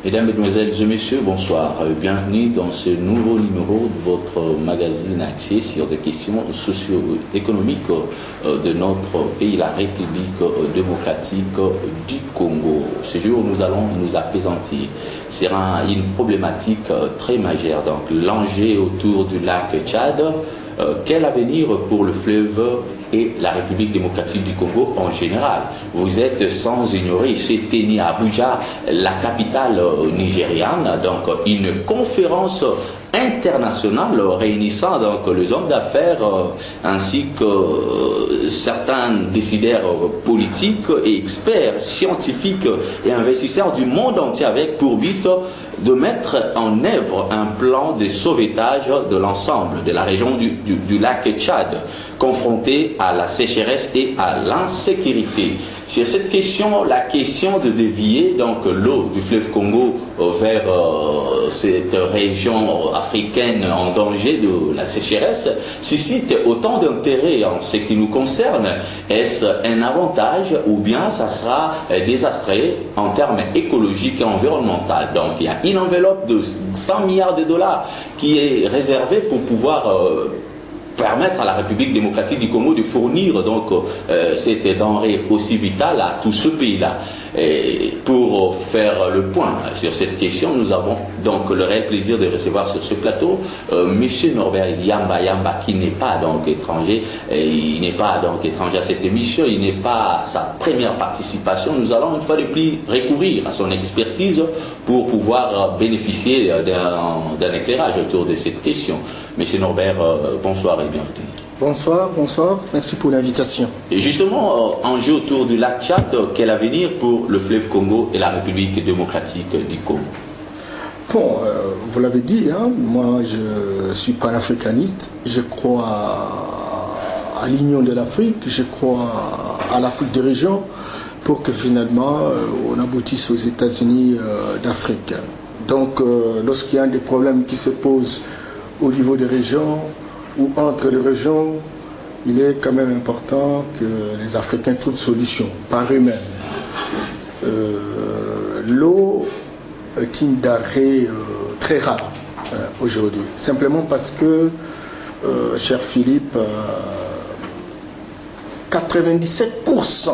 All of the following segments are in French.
Mesdames, Mesdemoiselles et Messieurs, bonsoir. Bienvenue dans ce nouveau numéro de votre magazine axé sur des questions socio-économiques de notre pays, la République démocratique du Congo. Ce jour, nous allons nous appesantir. Sera une problématique très majeure. Donc, l'enjeu autour du lac Tchad. Quel avenir pour le fleuve et la République démocratique du Congo en général? Vous êtes sans ignorer, c'était né à Abuja, la capitale nigériane, donc une conférence internationale réunissant donc les hommes d'affaires ainsi que certains décideurs politiques et experts scientifiques et investisseurs du monde entier avec pour but de mettre en œuvre un plan de sauvetage de l'ensemble de la région du lac Tchad, confronté à la sécheresse et à l'insécurité. Sur cette question, la question de dévier donc l'eau du fleuve Congo vers cette région africaine en danger de la sécheresse suscite autant d'intérêt en ce qui nous concerne. Est-ce un avantage ou bien ça sera désastreux en termes écologiques et environnementaux? Donc il y a une enveloppe de 100 milliards de dollars qui est réservée pour pouvoir permettre à la République démocratique du Congo de fournir donc cette denrée aussi vitale à tout ce pays-là. Et pour faire le point sur cette question, nous avons donc le réel plaisir de recevoir sur ce plateau Monsieur Norbert Yamba, qui n'est pas donc étranger, il n'est pas donc étranger à cette émission, il n'est pas sa première participation. Nous allons une fois de plus recourir à son expertise pour pouvoir bénéficier d'un éclairage autour de cette question. Monsieur Norbert, bonsoir et bienvenue. Bonsoir, bonsoir, merci pour l'invitation. Et justement, enjeu autour du lac Tchad, quel avenir pour le fleuve Congo et la République démocratique du Congo? Bon, vous l'avez dit, hein, moi je suis panafricaniste, je crois à l'union de l'Afrique, je crois à l'Afrique de région pour que finalement on aboutisse aux États-Unis d'Afrique. Donc lorsqu'il y a des problèmes qui se posent au niveau des régions, ou entre les régions, il est quand même important que les Africains trouvent solution par eux-mêmes. L'eau est une denrée très rare aujourd'hui, simplement parce que, cher Philippe, 97%,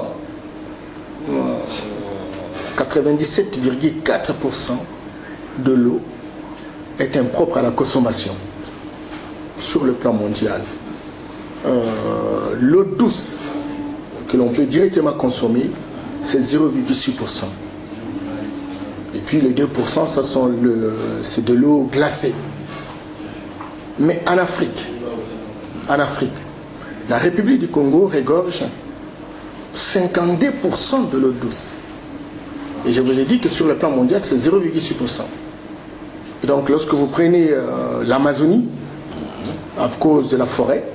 97,4% de l'eau est impropre à la consommation sur le plan mondial. L'eau douce que l'on peut directement consommer, c'est 0,6%. Et puis les 2%, c'est de l'eau glacée. Mais en Afrique, la République du Congo regorge 52% de l'eau douce. Et je vous ai dit que sur le plan mondial, c'est 0,6%. Et donc lorsque vous prenez l'Amazonie, à cause de la forêt,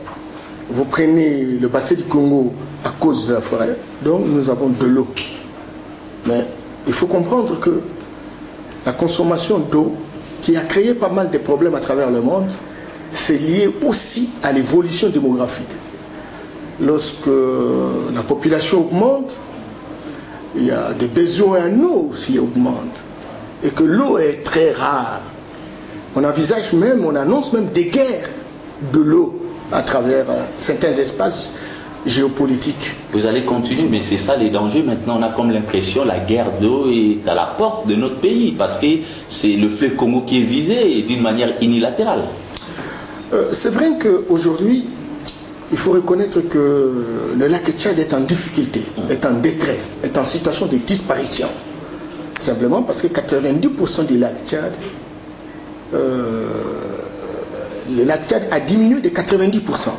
vous prenez le bassin du Congo à cause de la forêt, donc nous avons de l'eau. Mais il faut comprendre que la consommation d'eau, qui a créé pas mal de problèmes à travers le monde, c'est lié aussi à l'évolution démographique. Lorsque la population augmente, il y a des besoins en eau aussi qui augmentent. Et que l'eau est très rare. On envisage même, on annonce même des guerres de l'eau à travers certains espaces géopolitiques. Vous allez continuer, mais c'est ça les dangers. Maintenant, on a comme l'impression que la guerre d'eau est à la porte de notre pays, parce que c'est le fleuve Congo qui est visé et d'une manière unilatérale. C'est vrai qu'aujourd'hui, il faut reconnaître que le lac Tchad est en difficulté, est en détresse, est en situation de disparition. Simplement parce que 90% du lac Tchad, le lac Tchad a diminué de 90%.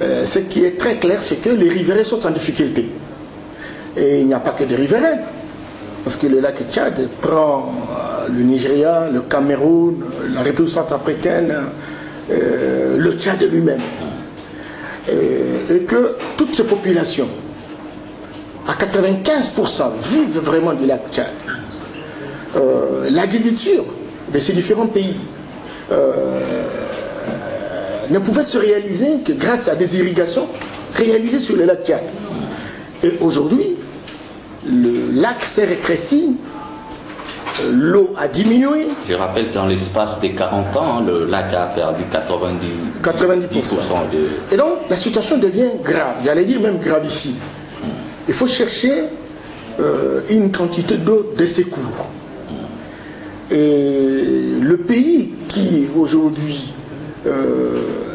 Ce qui est très clair, c'est que les riverains sont en difficulté. Et il n'y a pas que des riverains. Parce que le lac Tchad prend le Nigeria, le Cameroun, la République centrafricaine, le Tchad lui-même. Et que toutes ces populations, à 95%, vivent vraiment du lac Tchad. L'agriculture de ces différents pays ne pouvait se réaliser que grâce à des irrigations réalisées sur le lac Tchad. Et aujourd'hui, le lac s'est rétréci l'eau a diminué. Je rappelle qu'en l'espace des 40 ans, le lac a perdu 90%. Et donc, la situation devient grave, j'allais dire même gravissime. Il faut chercher une quantité d'eau de secours. Et le pays qui, aujourd'hui,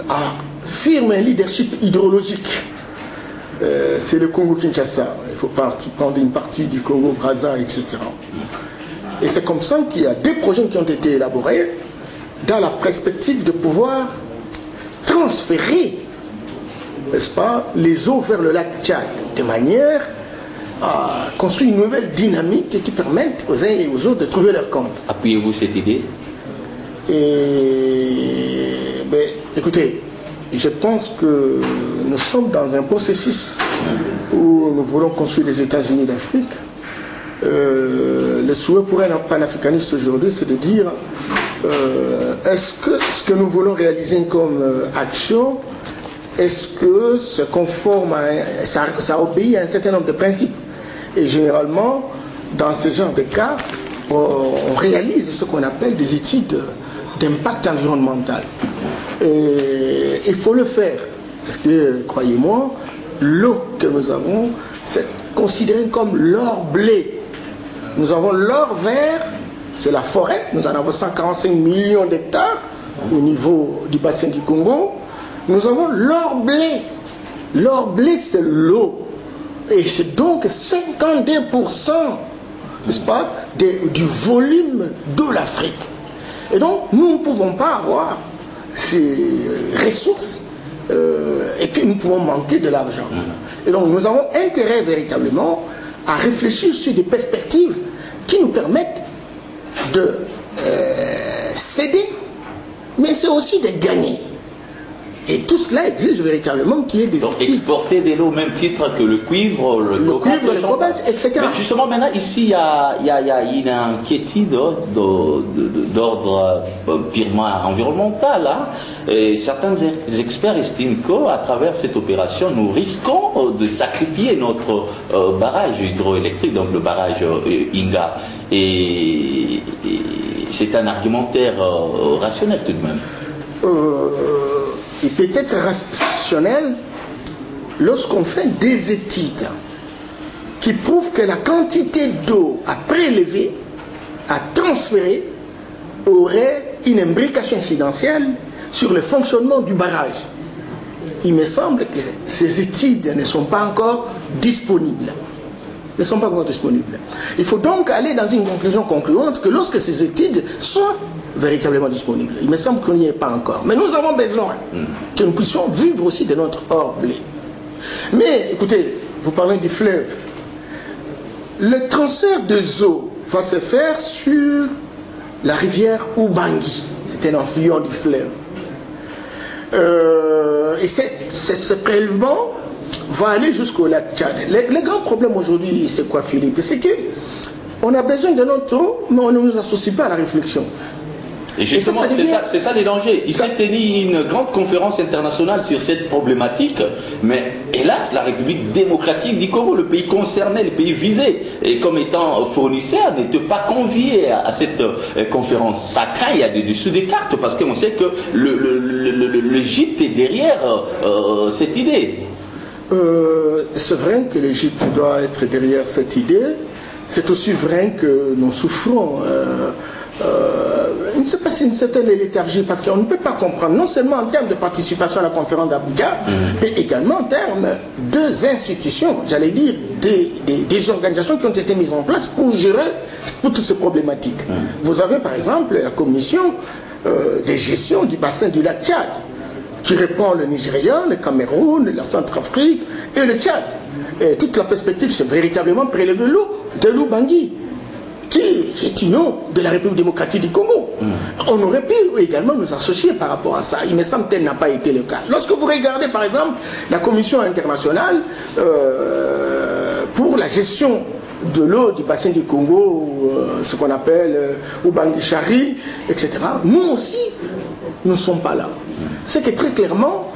affirme un leadership hydrologique, c'est le Congo-Kinshasa. Il faut prendre une partie du Congo-Brazza, etc. Et c'est comme ça qu'il y a des projets qui ont été élaborés dans la perspective de pouvoir transférer, n'est-ce pas, les eaux vers le lac Tchad, de manière à construire une nouvelle dynamique qui permette aux uns et aux autres de trouver leur compte. Appuyez-vous cette idée? Écoutez, je pense que nous sommes dans un processus où nous voulons construire les États-Unis d'Afrique. Le souhait pour un panafricaniste aujourd'hui, c'est de dire est-ce que ce que nous voulons réaliser comme action, est-ce que ça conforme à ça obéit à un certain nombre de principes? Et généralement, dans ce genre de cas, on réalise ce qu'on appelle des études d'impact environnemental. Et il faut le faire, parce que, croyez-moi, l'eau que nous avons, c'est considéré comme l'or blé. Nous avons l'or vert, c'est la forêt, nous en avons 145 millions d'hectares au niveau du bassin du Congo. Nous avons l'or blé. L'or blé, c'est l'eau. Et c'est donc 52%, n'est-ce pas, du volume de l'Afrique. Et donc, nous ne pouvons pas avoir ces ressources et que nous pouvons manquer de l'argent. Et donc, nous avons intérêt véritablement à réfléchir sur des perspectives qui nous permettent de céder, mais c'est aussi de gagner. Et tout cela exige véritablement qu'il y ait des donc exporter de l'eau au même titre que le cuivre, le cobalt, etc. Mais justement, maintenant, ici, il y a une inquiétude d'ordre purement environnemental. Hein. Et certains experts estiment qu'à travers cette opération, nous risquons de sacrifier notre barrage hydroélectrique, donc le barrage Inga. Et c'est un argumentaire rationnel tout de même. Il peut être rationnel lorsqu'on fait des études qui prouvent que la quantité d'eau à prélever, à transférer, aurait une imbrication incidentielle sur le fonctionnement du barrage. Il me semble que ces études ne sont pas encore disponibles. Il faut donc aller dans une conclusion concluante que lorsque ces études soient véritablement disponible. Il me semble qu'on n'y est pas encore. Mais nous avons besoin que nous puissions vivre aussi de notre or blé. Mais écoutez, vous parlez du fleuve. Le transfert des eaux va se faire sur la rivière Ubangi. C'est un affluent du fleuve. Et ce prélèvement va aller jusqu'au lac Tchad. Le grand problème aujourd'hui, c'est quoi, Philippe? C'est qu'on a besoin de notre eau, mais on ne nous associe pas à la réflexion. Et justement, c'est ça les dangers. Il s'est tenu une grande conférence internationale sur cette problématique, mais hélas, la République démocratique du Congo, le pays concerné, le pays visé, et comme étant fournisseur, n'était pas convié à cette conférence. Ça craint, il y a des dessous des cartes, parce qu'on sait que l'Égypte est derrière cette idée. C'est vrai que l'Égypte doit être derrière cette idée. C'est aussi vrai que nous souffrons. Je ne sais pas si une certaine léthargie, parce qu'on ne peut pas comprendre, non seulement en termes de participation à la conférence d'Abuja, mais également en termes des institutions, j'allais dire des organisations qui ont été mises en place pour gérer toutes ces problématiques. Vous avez par exemple la commission de gestion du bassin du lac Tchad, qui reprend le Nigeria, le Cameroun, la Centrafrique et le Tchad. Et toute la perspective, c'est véritablement prélever l'eau de l'Ubangi, qui est une eau de la République démocratique du Congo. On aurait pu également nous associer par rapport à ça. Il me semble que tel n'a pas été le cas. Lorsque vous regardez par exemple la Commission internationale pour la gestion de l'eau du bassin du Congo, ce qu'on appelle Ubangi-Chari, etc., nous aussi, nous ne sommes pas là. C'est que très clairement,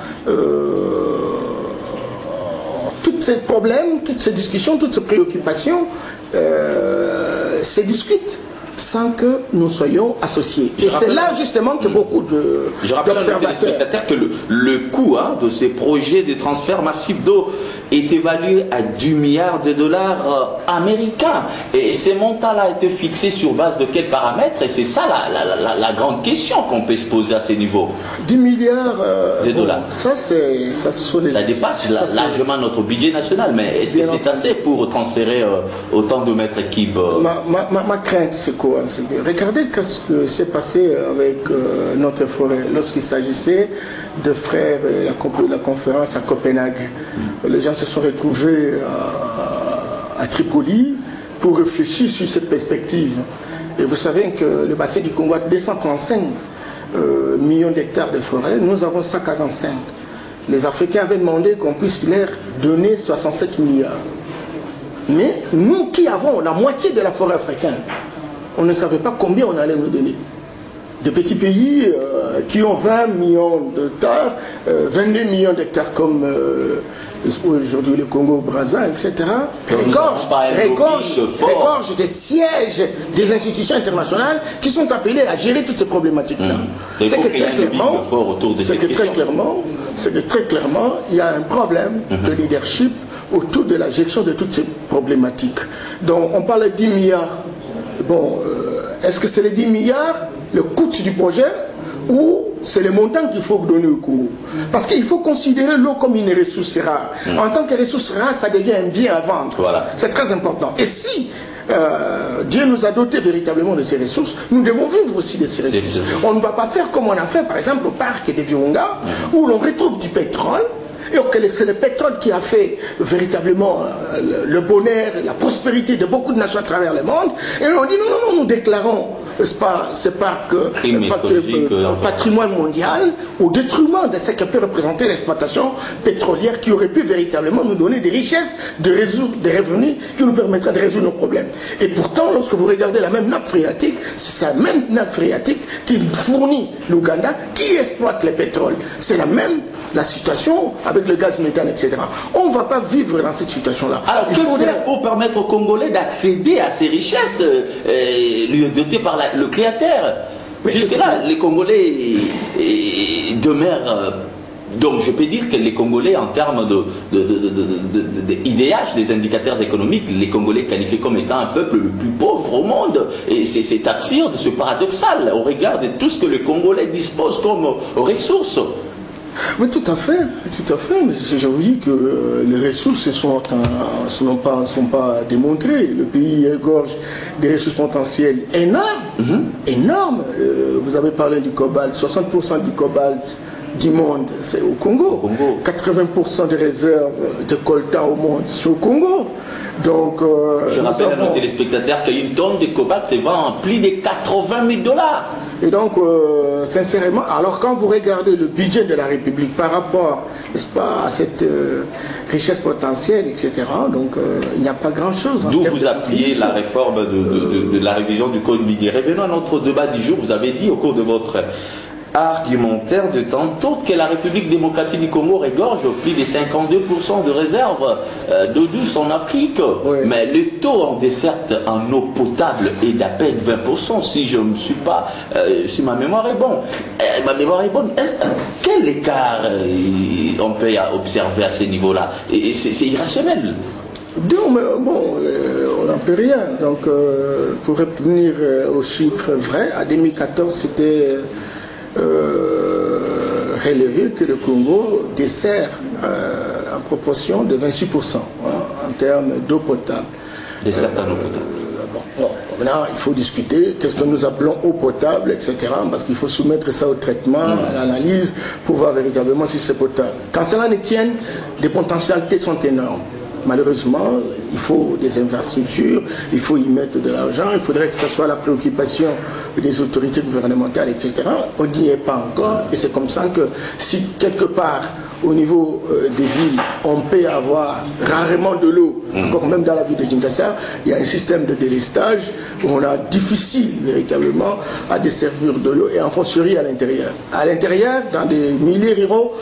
tous ces problèmes, toutes ces discussions, toutes ces préoccupations se discutent sans que nous soyons associés. Et c'est là justement que beaucoup de Je rappelle à nos téléspectateurs que le coût de ces projets de transfert massif d'eau est évalué à 10 milliards de dollars américains. Et ces montants-là ont été fixés sur base de quels paramètres? Et c'est ça la grande question qu'on peut se poser à ces niveaux. 10 milliards de dollars. Ça dépasse largement notre budget national. Mais est-ce que c'est assez pour transférer autant de mètres cubes? Ma crainte, c'est quoi? Regardez ce que s'est passé avec notre forêt lorsqu'il s'agissait de faire la conférence à Copenhague. Les gens se sont retrouvés à Tripoli pour réfléchir sur cette perspective. Et vous savez que le bassin du Congo a 235 millions d'hectares de forêt, nous avons 145. Les Africains avaient demandé qu'on puisse leur donner 67 milliards. Mais nous qui avons la moitié de la forêt africaine, on ne savait pas combien on allait nous donner. Des petits pays qui ont 20 millions d'hectares, 22 millions d'hectares comme aujourd'hui le Congo-Brazza, etc. Regorge des sièges des institutions internationales qui sont appelées à gérer toutes ces problématiques-là. C'est que très clairement, il y a un problème de leadership autour de la gestion de toutes ces problématiques. Donc on parle de 10 milliards. Bon, est-ce que c'est les 10 milliards, le coût du projet, ou c'est le montant qu'il faut donner au Congo? Parce qu'il faut considérer l'eau comme une ressource rare. En tant que ressource rare, ça devient un bien à vendre. Voilà. C'est très important. Et si Dieu nous a dotés véritablement de ces ressources, nous devons vivre aussi de ces ressources. On ne va pas faire comme on a fait par exemple au parc de Virunga, où l'on retrouve du pétrole, et c'est le pétrole qui a fait véritablement le bonheur, la prospérité de beaucoup de nations à travers le monde. Et on dit non, nous déclarons ce parc patrimoine mondial au détriment de ce que peut représenter l'exploitation pétrolière qui aurait pu véritablement nous donner des richesses, des revenus qui nous permettraient de résoudre nos problèmes. Et pourtant, lorsque vous regardez la même nappe phréatique, c'est la même nappe phréatique qui fournit l'Ouganda, qui exploite le pétrole. C'est la situation avec le gaz méthane, etc. On ne va pas vivre dans cette situation-là. Alors, que faire pour permettre aux Congolais d'accéder à ces richesses dotées par le Créateur? Jusque-là, les Congolais demeurent... donc, je peux dire que les Congolais, en termes d'IDH, des indicateurs économiques, les Congolais qualifiés comme étant un peuple le plus pauvre au monde. Et c'est absurde, c'est paradoxal, au regard de tout ce que les Congolais disposent comme ressources. Oui, tout à fait. Mais je vous dis que les ressources ne sont pas démontrées. Le pays regorge des ressources potentielles énormes. Vous avez parlé du cobalt. 60% du cobalt du monde, c'est au Congo. 80% des réserves de coltan au monde, c'est au Congo. Donc, je rappelle à nos téléspectateurs qu'une tonne de cobalt se vend à plus de 80 000 $. Et donc, sincèrement, alors quand vous regardez le budget de la République par rapport, n'est-ce pas, à cette richesse potentielle, etc., donc il n'y a pas grand-chose. D'où vous appuyez la réforme de la révision du Code minier. Revenons à notre débat du jour. Vous avez dit au cours de votre argumentaire de tantôt que la République démocratique du Congo regorge plus de 52% de réserves d'eau douce en Afrique. Oui. Mais le taux en desserte en eau potable est d'à peine 20%, si je ne suis pas, si ma mémoire est bonne. Quel écart on peut observer à ce niveau-là? Et c'est irrationnel. Donc, on n'en peut rien. Donc, pour revenir aux chiffres vrais, à 2014, c'était relevé que le Congo dessert en proportion de 26% en termes d'eau potable. Dessert en eau potable. Maintenant, il faut discuter qu'est-ce que nous appelons eau potable, etc. Parce qu'il faut soumettre ça au traitement, à l'analyse, pour voir véritablement si c'est potable. Quand cela ne tienne, les potentialités sont énormes. Malheureusement, il faut des infrastructures, il faut y mettre de l'argent, il faudrait que ce soit la préoccupation des autorités gouvernementales, etc. On n'y est pas encore, et c'est comme ça que si quelque part, au niveau des villes, on peut avoir rarement de l'eau, encore même dans la ville de Kinshasa, il y a un système de délestage où on a difficile véritablement à desservir de l'eau, et en fortiori à l'intérieur. À l'intérieur, dans des milieux ruraux,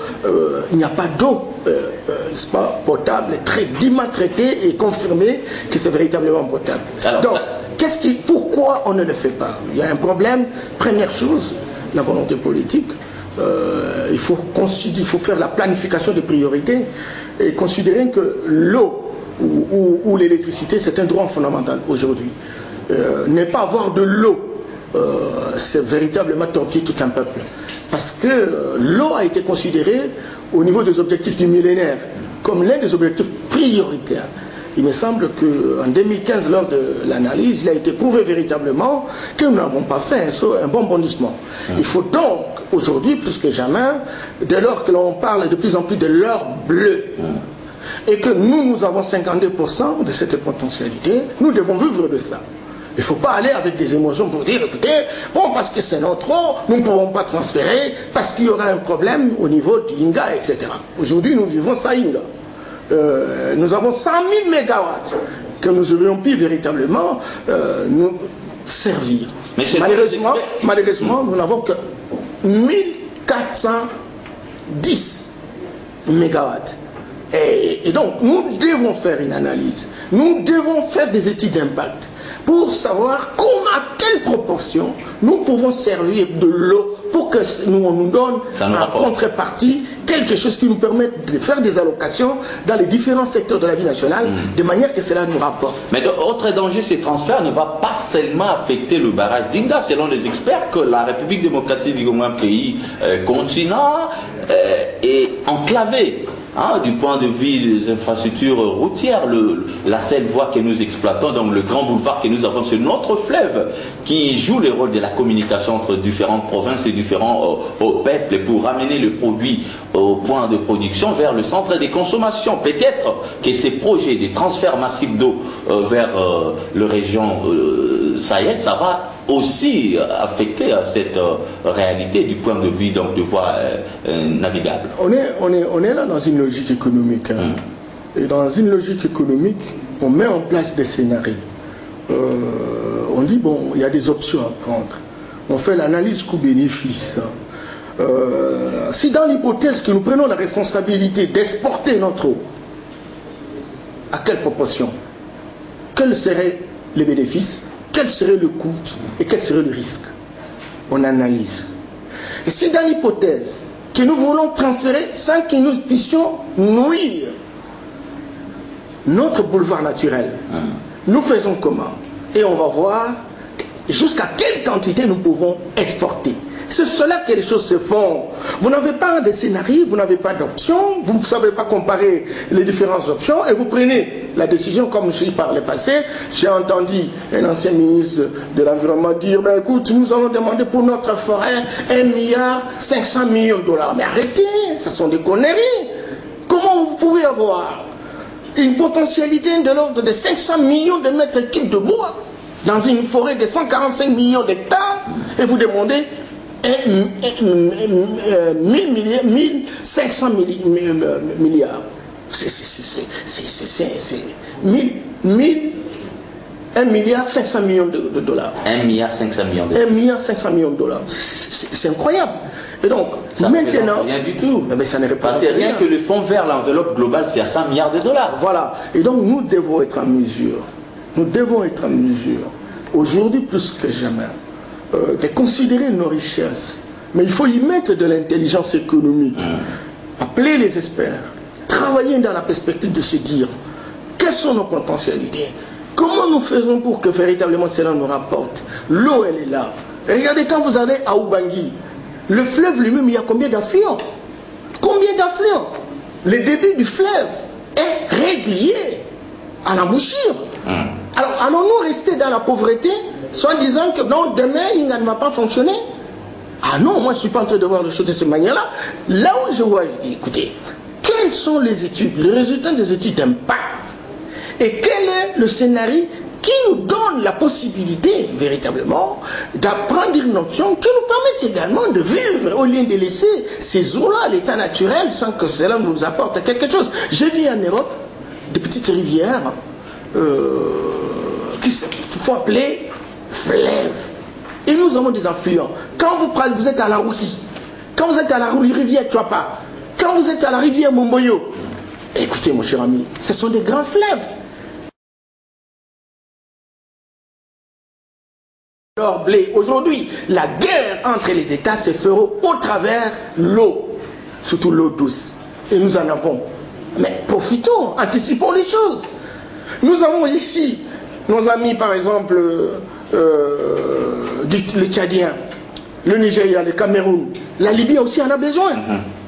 il n'y a pas d'eau n'est-ce pas, potable, très dignement traité et confirmé que c'est véritablement potable. Alors, donc, Pourquoi on ne le fait pas? Il y a un problème. Première chose, la volonté politique. Il faut faire la planification des priorités et considérer que l'eau ou l'électricité, c'est un droit fondamental aujourd'hui. Ne pas avoir de l'eau, c'est véritablement torpiller tout un peuple. Parce que l'eau a été considérée au niveau des objectifs du millénaire comme l'un des objectifs prioritaires. Il me semble qu'en 2015, lors de l'analyse, il a été prouvé véritablement que nous n'avons pas fait un bon bondissement. Il faut donc, aujourd'hui, plus que jamais, dès lors que l'on parle de plus en plus de l'or bleu, et que nous avons 52% de cette potentialité, nous devons vivre de ça. Il ne faut pas aller avec des émotions pour dire, écoutez, bon, parce que c'est notre eau, nous ne pouvons pas transférer, parce qu'il y aura un problème au niveau d'Inga, etc. Aujourd'hui, nous vivons ça, Inga. Nous avons 100 000 mégawatts que nous aurions pu véritablement nous servir. Mais malheureusement, nous n'avons que 1410 mégawatts. Et donc, nous devons faire une analyse. Nous devons faire des études d'impact pour savoir à quelle proportion nous pouvons servir de l'eau pour que on nous donne en contrepartie quelque chose qui nous permette de faire des allocations dans les différents secteurs de la vie nationale, de manière que cela nous rapporte. Mais l'autre danger, ces transferts ne va pas seulement affecter le barrage d'Inga, selon les experts, que la République démocratique du Congo, un pays continent, est enclavé. Du point de vue des infrastructures routières, la seule voie que nous exploitons, donc le grand boulevard que nous avons, c'est notre fleuve qui joue le rôle de la communication entre différentes provinces et différents peuples pour ramener le produit au point de production vers le centre des consommations. Peut-être que ces projets de transfert massif d'eau vers la région Sahel, ça va aussi affecter cette réalité du point de vue donc, de voie navigable. On est là dans une logique économique. Et dans une logique économique, on met en place des scénarios. On dit, bon, il y a des options à prendre. On fait l'analyse coût-bénéfice. Si dans l'hypothèse que nous prenons la responsabilité d'exporter notre eau, à quelle proportion? Quels seraient les bénéfices? Quel serait le coût et quel serait le risque? On analyse. Et si dans l'hypothèse que nous voulons transférer sans que nous puissions nuire notre boulevard naturel, nous faisons comment? Et on va voir jusqu'à quelle quantité nous pouvons exporter. C'est cela que les choses se font. Vous n'avez pas de scénario, vous n'avez pas d'options, vous ne savez pas comparer les différentes options et vous prenez la décision comme je par le passé. J'ai entendu un ancien ministre de l'Environnement dire, ben écoute, nous allons demander pour notre forêt 1,5 milliard de dollars. Mais arrêtez, ce sont des conneries. Comment vous pouvez avoir une potentialité de l'ordre de 500 millions de mètres cubes de bois dans une forêt de 145 millions d'hectares et vous demandez 1500 milliards. C'est 1 milliard 500 millions de dollars. 1 milliard 500 millions de dollars. 1 milliard 500 millions de dollars. C'est incroyable. Et donc, ça maintenant, rien du tout. Mais ça parce que rien que le fonds vers l'enveloppe globale, c'est à 100 milliards de dollars. Voilà. Et donc, nous devons être en mesure. Nous devons être en mesure, aujourd'hui plus que jamais, de considérer nos richesses. Mais il faut y mettre de l'intelligence économique. Appeler les experts. Travailler dans la perspective de se dire quelles sont nos potentialités. Comment nous faisons pour que véritablement cela nous rapporte? L'eau, elle est là. Regardez quand vous allez à Ubangui, le fleuve lui-même, il y a combien d'affluents? Combien d'affluents? Le débit du fleuve est régulier à l'embouchure. Alors, allons-nous rester dans la pauvreté, soit disant que non, demain, il ne va pas fonctionner? Ah non, moi je ne suis pas en train de voir les choses de cette manière-là. Là où je vois, je dis, écoutez, quelles sont les études, les résultats des études d'impact? Et quel est le scénario qui nous donne la possibilité, véritablement, d'apprendre une option qui nous permette également de vivre, au lieu de laisser ces eaux-là à l'état naturel sans que cela nous apporte quelque chose. J'ai vu en Europe des petites rivières qui se font appeler fleuves. Et nous avons des affluents. Quand vous êtes à la Rouki, quand vous êtes à la rivière Tuapa, quand vous êtes à la rivière Momboyo, écoutez mon cher ami, ce sont des grands fleuves. leur blé. Aujourd'hui, la guerre entre les États se fera au travers l'eau, surtout l'eau douce. Et nous en avons. Mais profitons, anticipons les choses. Nous avons ici nos amis, par exemple, les Tchadiens, le Nigeria, le Cameroun. La Libye aussi en a besoin.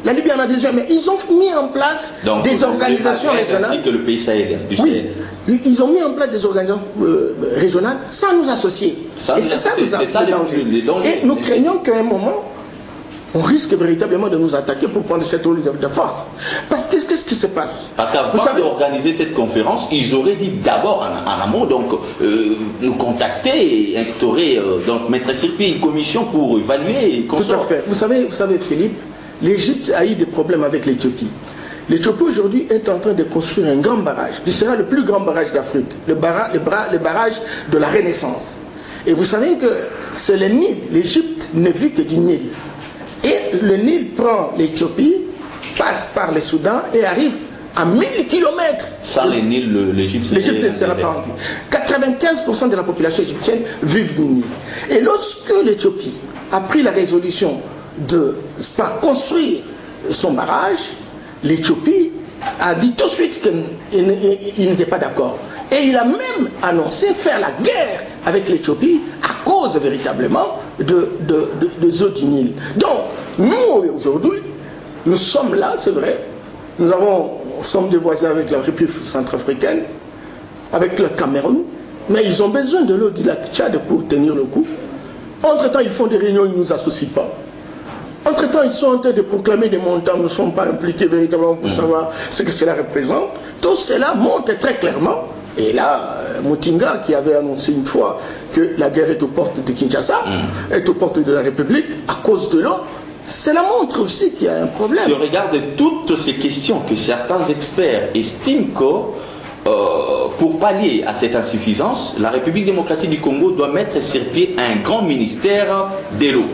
La Libye en a besoin, mais ils ont mis en place des organisations régionales. Ainsi que le pays sahélien. Oui, ils ont mis en place des organisations régionales sans nous associer. Et c'est ça le danger. Et nous craignons qu'à un moment, on risque véritablement de nous attaquer pour prendre cette rôle de force. Parce que qu'est-ce qui se passe? Parce qu'avant d'organiser cette conférence, ils auraient dit d'abord en amont, donc nous contacter et instaurer, donc mettre sur pied une commission pour évaluer et construire. Tout à fait. Vous savez Philippe, l'Égypte a eu des problèmes avec l'Éthiopie. L'Éthiopie aujourd'hui est en train de construire un grand barrage. Il sera le plus grand barrage d'Afrique, le barrage de la Renaissance. Et vous savez que c'est le Nil. L'Égypte ne vit que du Nil. Et le Nil prend l'Éthiopie, passe par le Soudan et arrive à 1000 km. Sans le Nil, l'Égypte ne sera pas en vie. 95% de la population égyptienne vit du Nil. Et lorsque l'Éthiopie a pris la résolution de construire son barrage, l'Éthiopie a dit tout de suite qu'il n'était pas d'accord. Et il a même annoncé faire la guerre avec l'Éthiopie à cause véritablement des eaux du Nil. Donc, nous, aujourd'hui, nous sommes là, c'est vrai. Nous sommes des voisins avec la République centrafricaine, avec le Cameroun, mais ils ont besoin de l'eau du lac Tchad pour tenir le coup. Entre-temps, ils font des réunions, ils ne nous associent pas. Entre-temps, ils sont en train de proclamer des montants, nous ne sommes pas impliqués véritablement pour savoir ce que cela représente. Tout cela montre très clairement. Et là, Mutinga, qui avait annoncé une fois que la guerre est aux portes de Kinshasa, est aux portes de la République, à cause de l'eau, cela montre aussi qu'il y a un problème. Si on regarde toutes ces questions que certains experts estiment que, pour pallier à cette insuffisance, la République démocratique du Congo doit mettre sur pied un grand ministère de l'eau,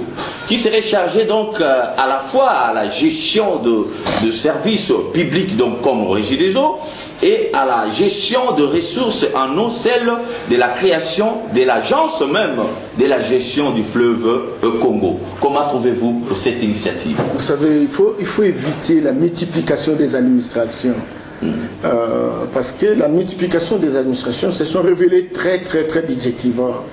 qui serait chargé donc à la fois à la gestion de services publics, donc comme Régie des eaux, et à la gestion de ressources en eau, celle de la création de l'agence même de la gestion du fleuve Congo. Comment trouvez-vous cette initiative? Vous savez, il faut éviter la multiplication des administrations. Parce que la multiplication des administrations se sont révélées très budgétivores.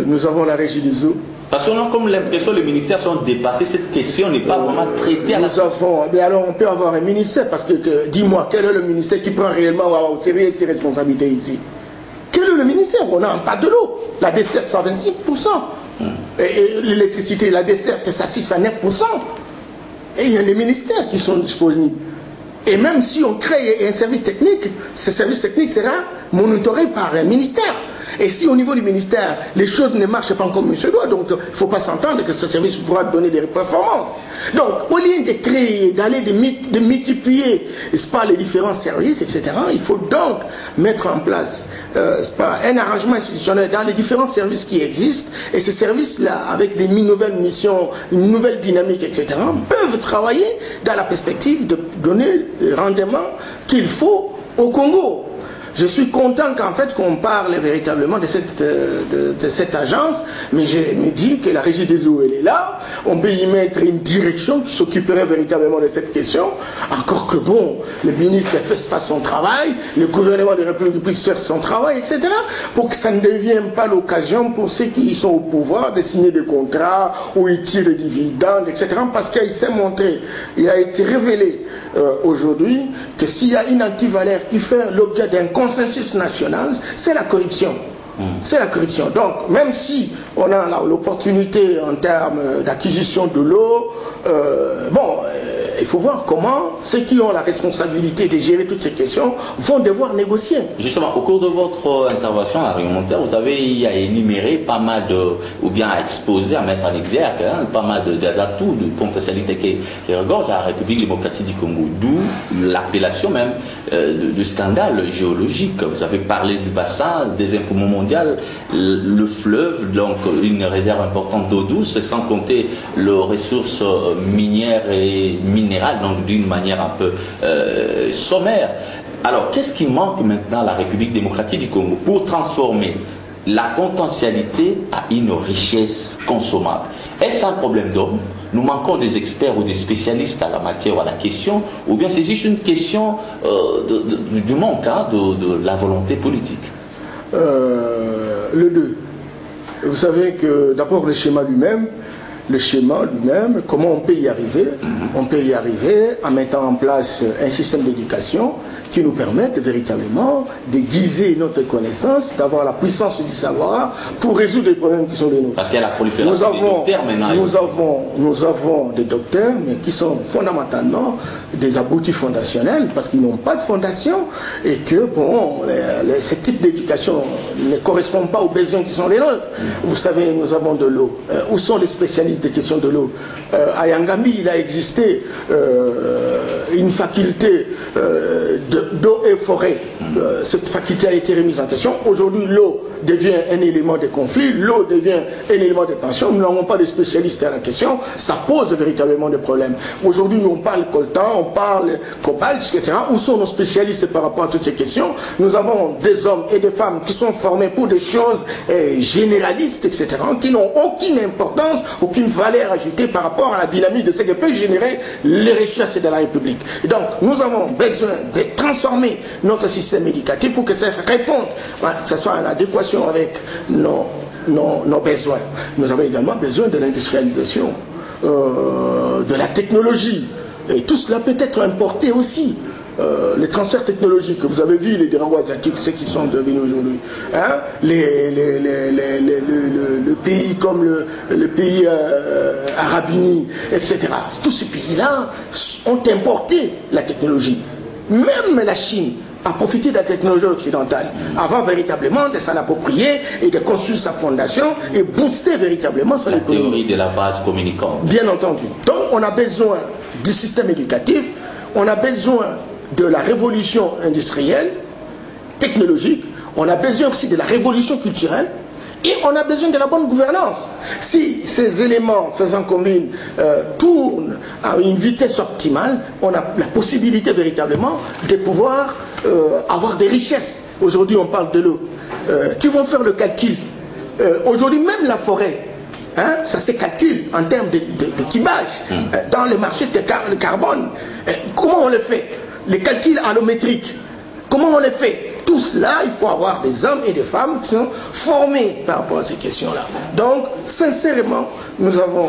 Nous avons la Régie des eaux. Parce qu'on a comme l'impression que les ministères sont dépassés, cette question n'est pas vraiment traitée à la... Mais alors on peut avoir un ministère, parce que dis-moi, quel est le ministère qui prend réellement au sérieux ses responsabilités ici? Quel est le ministère? On n'a pas de l'eau. La desserte, 126%. Et l'électricité, la desserte, ça 6 à 9%. Et il y a des ministères qui sont disponibles. Et même si on crée un service technique, ce service technique sera monitoré par un ministère. Et si au niveau du ministère, les choses ne marchent pas comme il se doit, donc il ne faut pas s'entendre que ce service pourra donner des performances. Donc, au lieu de créer, d'aller de multiplier, pas, les différents services, etc., il faut donc mettre en place pas, un arrangement institutionnel dans les différents services qui existent. Et ces services-là, avec des nouvelles missions, une nouvelle dynamique, etc., peuvent travailler dans la perspective de donner le rendement qu'il faut au Congo. Je suis content qu'en fait qu'on parle véritablement de cette agence, mais je me dis que la Régie des eaux, elle est là, on peut y mettre une direction qui s'occuperait véritablement de cette question, encore que bon, le ministre fasse son travail, le gouvernement de la République puisse faire son travail, etc., pour que ça ne devienne pas l'occasion pour ceux qui sont au pouvoir de signer des contrats, où ils tirent des dividendes, etc., parce qu'il s'est montré, il a été révélé aujourd'hui que s'il y a une antivaleur qui fait l'objet d'un consensus national, c'est la corruption. C'est la corruption. Donc, même si on a l'opportunité en termes d'acquisition de l'eau, il faut voir comment ceux qui ont la responsabilité de gérer toutes ces questions vont devoir négocier. Justement, au cours de votre intervention argumentaire, vous avez énuméré pas mal ou bien à exposer, à mettre en exergue, pas mal d'atouts, de potentialités qui regorgent à la République démocratique du Congo, d'où l'appellation même de scandale géologique. Vous avez parlé du bassin, des impôts mondial, le fleuve, donc une réserve importante d'eau douce, sans compter les ressources minières et minérales, donc d'une manière un peu sommaire. Alors, qu'est-ce qui manque maintenant à la République démocratique du Congo pour transformer la potentialité a une richesse consommable. Est-ce un problème d'homme? Nous manquons des experts ou des spécialistes à la matière ou à la question, ou bien c'est juste une question du manque de la volonté politique? Le deux. Vous savez que d'abord le schéma lui-même, comment on peut y arriver? On peut y arriver en mettant en place un système d'éducation qui nous permette véritablement d'aiguiser notre connaissance, d'avoir la puissance du savoir pour résoudre les problèmes qui sont les nôtres. Parce qu'il y a la prolifération des docteurs maintenant. Nous avons des docteurs, mais qui sont fondamentalement des abrutis fondationnels, parce qu'ils n'ont pas de fondation, et que, bon, ce type d'éducation ne correspond pas aux besoins qui sont les nôtres. Vous savez, nous avons de l'eau. Où sont les spécialistes des questions de l'eau? À Yangambi, il a existé une faculté d'eau et forêt. Cette faculté a été remise en question. Aujourd'hui, l'eau devient un élément de conflit, l'eau devient un élément de tension. Nous n'avons pas de spécialistes à la question. Ça pose véritablement des problèmes. Aujourd'hui, on parle coltan, on parle cobalt, etc. Où sont nos spécialistes par rapport à toutes ces questions? Nous avons des hommes et des femmes qui sont formés pour des choses généralistes, etc., qui n'ont aucune importance, aucune valeur ajoutée par rapport à la dynamique de ce que peut générer les richesses de la République. Et donc, nous avons besoin de transformer notre système éducatif pour que ça réponde, que ce soit en adéquation avec nos besoins. Nous avons également besoin de l'industrialisation, de la technologie. Et tout cela peut être importé aussi. Les transferts technologiques, vous avez vu les dérangos asiatiques, ceux qui sont devenus aujourd'hui. Hein? Le pays comme le pays arabe uni, etc. Tous ces pays-là ont importé la technologie. Même la Chine a profité de la technologie occidentale avant véritablement de s'en approprier et de construire sa fondation et booster véritablement son économie. La théorie de la base communicante. Bien entendu. Donc on a besoin du système éducatif, on a besoin de la révolution industrielle, technologique, on a besoin aussi de la révolution culturelle, et on a besoin de la bonne gouvernance. Si ces éléments faisant commune tournent à une vitesse optimale, on a la possibilité véritablement de pouvoir avoir des richesses. Aujourd'hui, on parle de l'eau. Qui vont faire le calcul? Aujourd'hui, même la forêt, hein, ça se calcule en termes de kibage dans le marché de carbone. Comment on le fait? Les calculs allométriques, comment on les fait? Tout cela, il faut avoir des hommes et des femmes qui sont formés par rapport à ces questions-là. Donc, sincèrement, nous avons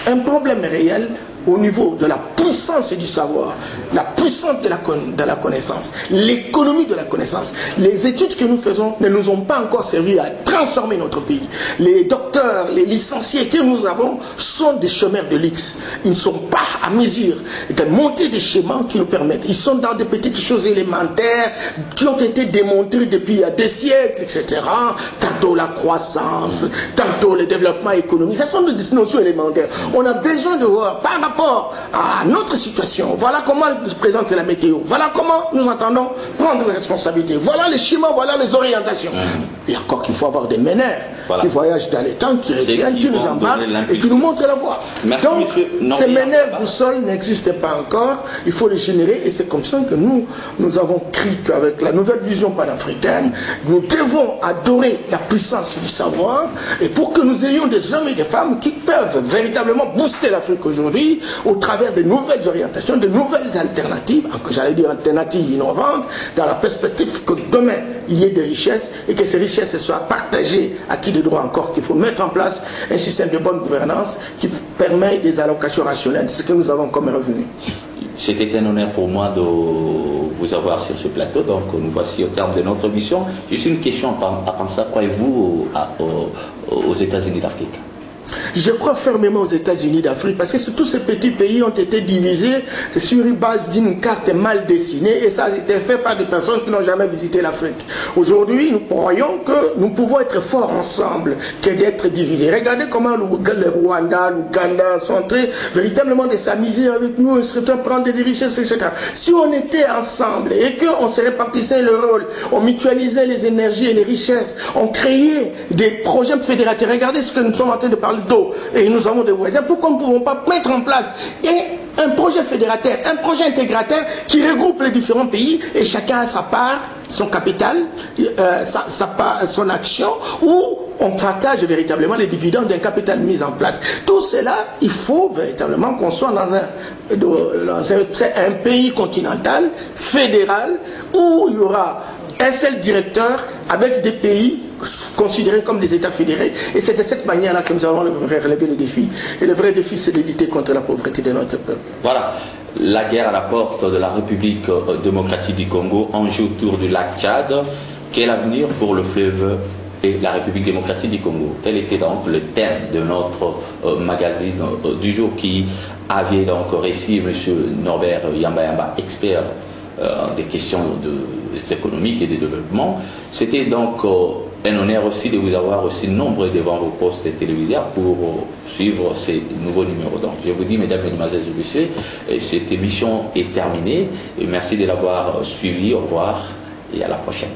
un problème réel au niveau de la puissance du savoir, la puissance de la connaissance, l'économie de la connaissance. Les études que nous faisons ne nous ont pas encore servi à transformer notre pays. Les docteurs, les licenciés que nous avons sont des chômeurs de luxe. Ils ne sont pas à mesure de monter des schémas qui nous permettent. Ils sont dans des petites choses élémentaires qui ont été démontrées depuis des siècles, etc. Tantôt la croissance, tantôt le développement économique. Ce sont des notions élémentaires. On a besoin de voir par rapport à notre situation, voilà comment se présente la météo, voilà comment nous entendons prendre les responsabilités, voilà les schémas, voilà les orientations. Et encore qu'il faut avoir des meneurs qui voyagent dans les temps, qui reviennent, qui nous embarquent et qui nous montrent la voie. Merci, donc, ces meneurs boussoles n'existent pas encore, il faut les générer et c'est comme ça que nous avons crié qu'avec la nouvelle vision panafricaine, nous devons adorer la puissance du savoir et pour que nous ayons des hommes et des femmes qui peuvent véritablement booster l'Afrique aujourd'hui au travers de nouvelles orientations, de nouvelles alternatives, j'allais dire alternatives innovantes, dans la perspective que demain il y ait des richesses et que ces richesses soient partagées à qui de droit encore, qu'il faut mettre en place un système de bonne gouvernance qui permet des allocations rationnelles, ce que nous avons comme revenu. C'était un honneur pour moi de vous avoir sur ce plateau, donc nous voici au terme de notre mission. Juste une question à penser, croyez-vous aux États-Unis d'Afrique? Je crois fermement aux États-Unis d'Afrique parce que tous ces petits pays ont été divisés sur une base d'une carte mal dessinée et ça a été fait par des personnes qui n'ont jamais visité l'Afrique. Aujourd'hui, nous croyons que nous pouvons être forts ensemble que d'être divisés. Regardez comment le Rwanda, l'Ouganda sont en train véritablement de s'amuser avec nous, ils seraient en train de prendre des richesses, etc. Si on était ensemble et qu'on se répartissait le rôle, on mutualisait les énergies et les richesses, on créait des projets fédérateurs. Regardez ce que nous sommes en train de parler d'eau et nous avons des voisins. Pourquoi nous ne pouvons pas mettre en place un projet fédérateur, un projet intégrateur qui regroupe les différents pays et chacun a sa part son capital, son action, ou on partage véritablement les dividendes d'un capital mis en place. Tout cela, il faut véritablement qu'on soit dans un pays continental, fédéral, où il y aura un seul directeur avec des pays considérés comme des États fédérés. Et c'est de cette manière-là que nous allons relever le défi. Et le vrai défi, c'est de lutter contre la pauvreté de notre peuple. Voilà. La guerre à la porte de la République démocratique du Congo, enjeu autour du lac Tchad. Quel avenir pour le fleuve et la République démocratique du Congo? Tel était donc le thème de notre magazine du jour qui avait donc récit M. Norbert Yamba, expert des questions économiques et de développement. C'était donc un honneur aussi de vous avoir aussi nombreux devant vos postes télévisés pour suivre ces nouveaux numéros. Donc je vous dis, mesdames, mesdemoiselles et messieurs, cette émission est terminée. Et merci de l'avoir suivi. Au revoir et à la prochaine.